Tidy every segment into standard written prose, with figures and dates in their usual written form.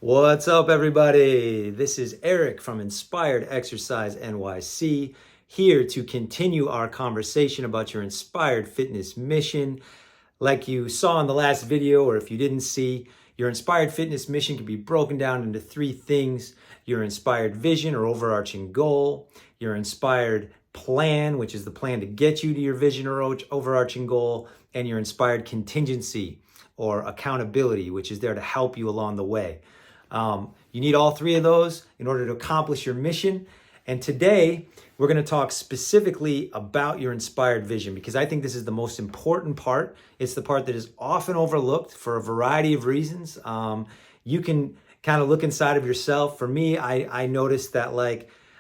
What's up, everybody? This is Eric from Inspired Exercise NYC, here to continue our conversation about your inspired fitness mission. Like you saw in the last video, or if you didn't see, your inspired fitness mission can be broken down into three things: your inspired vision or overarching goal, your inspired plan, which is the plan to get you to your vision or overarching goal, and your inspired contingency or accountability, which is there to help you along the way. You need all three of those in order to accomplish your mission. And today, we're going to talk specifically about your inspired vision, because I think this is the most important part. It's the part that is often overlooked for a variety of reasons. You can kind of look inside of yourself. For me, I noticed that,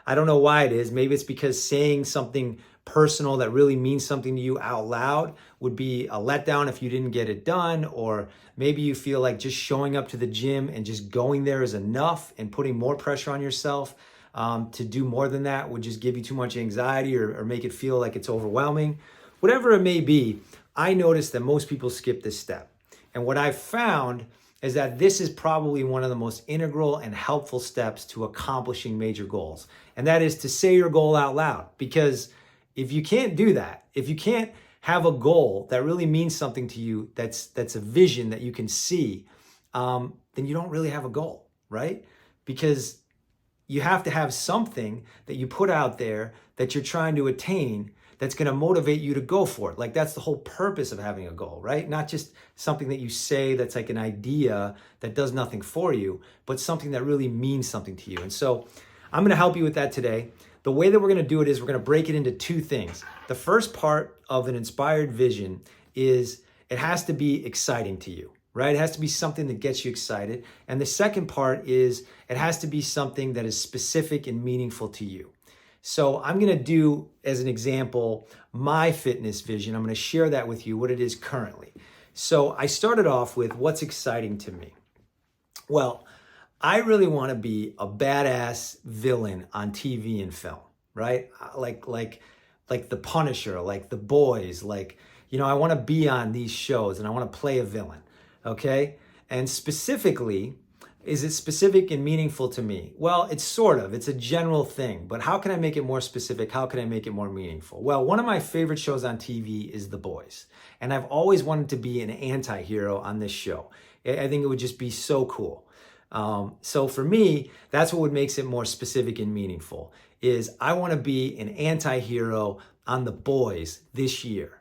I don't know why it is. Maybe it's because saying something personal that really means something to you out loud would be a letdown if you didn't get it done, or maybe you feel like just showing up to the gym and just going there is enough, and putting more pressure on yourself to do more than that would just give you too much anxiety or make it feel like it's overwhelming. Whatever it may be, I noticed that most people skip this step. And what I've found is that this is probably one of the most integral and helpful steps to accomplishing major goals. And that is to say your goal out loud. Because if you can't do that, if you can't have a goal that really means something to you, that's a vision that you can see, then you don't really have a goal, right? Because you have to have something that you put out there that you're trying to attain that's going to motivate you to go for it. Like, that's the whole purpose of having a goal, right? Not just something that you say that's like an idea that does nothing for you, but something that really means something to you. And so I'm going to help you with that today. The way that we're going to do it is we're going to break it into two things. The first part of an inspired vision is it has to be exciting to you, right? It has to be something that gets you excited. And the second part is it has to be something that is specific and meaningful to you. So I'm going to do, as an example, my fitness vision. I'm going to share that with you, what it is currently. So I started off with what's exciting to me. Well, I really want to be a badass villain on TV and film, right? Like the Punisher, like The Boys, I want to be on these shows and I want to play a villain, okay? And specifically, is it specific and meaningful to me? Well, it's a general thing, but how can I make it more specific? How can I make it more meaningful? Well, one of my favorite shows on TV is The Boys, and I've always wanted to be an anti-hero on this show. I think it would just be so cool. So for me, that's what makes it more specific and meaningful, is I want to be an anti-hero on The Boys this year.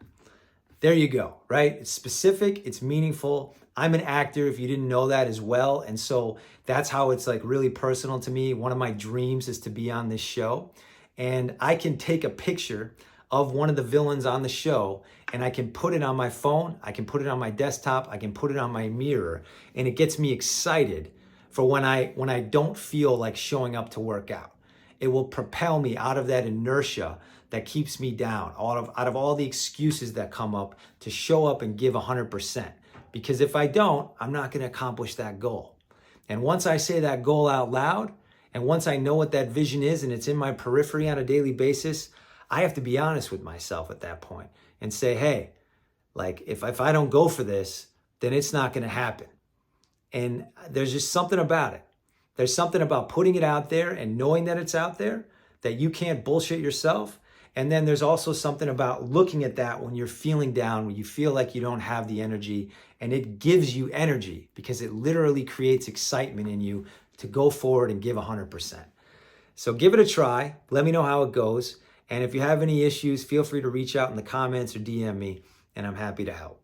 There you go, right? It's specific, it's meaningful. I'm an actor, if you didn't know that as well. And so that's how it's really personal to me. One of my dreams is to be on this show. And I can take a picture of one of the villains on the show and I can put it on my phone, I can put it on my desktop, I can put it on my mirror, and it gets me excited for when I don't feel like showing up to work out. It will propel me out of that inertia that keeps me down, out of all the excuses that come up to show up and give 100%. Because if I don't, I'm not going to accomplish that goal. And once I say that goal out loud, and once I know what that vision is and it's in my periphery on a daily basis, I have to be honest with myself at that point and say, hey, if I don't go for this, then it's not going to happen. And there's just something about it. There's something about putting it out there and knowing that it's out there, that you can't bullshit yourself. And then there's also something about looking at that when you're feeling down, when you feel like you don't have the energy, and it gives you energy because it literally creates excitement in you to go forward and give 100%. So give it a try. Let me know how it goes. And if you have any issues, feel free to reach out in the comments or DM me, and I'm happy to help.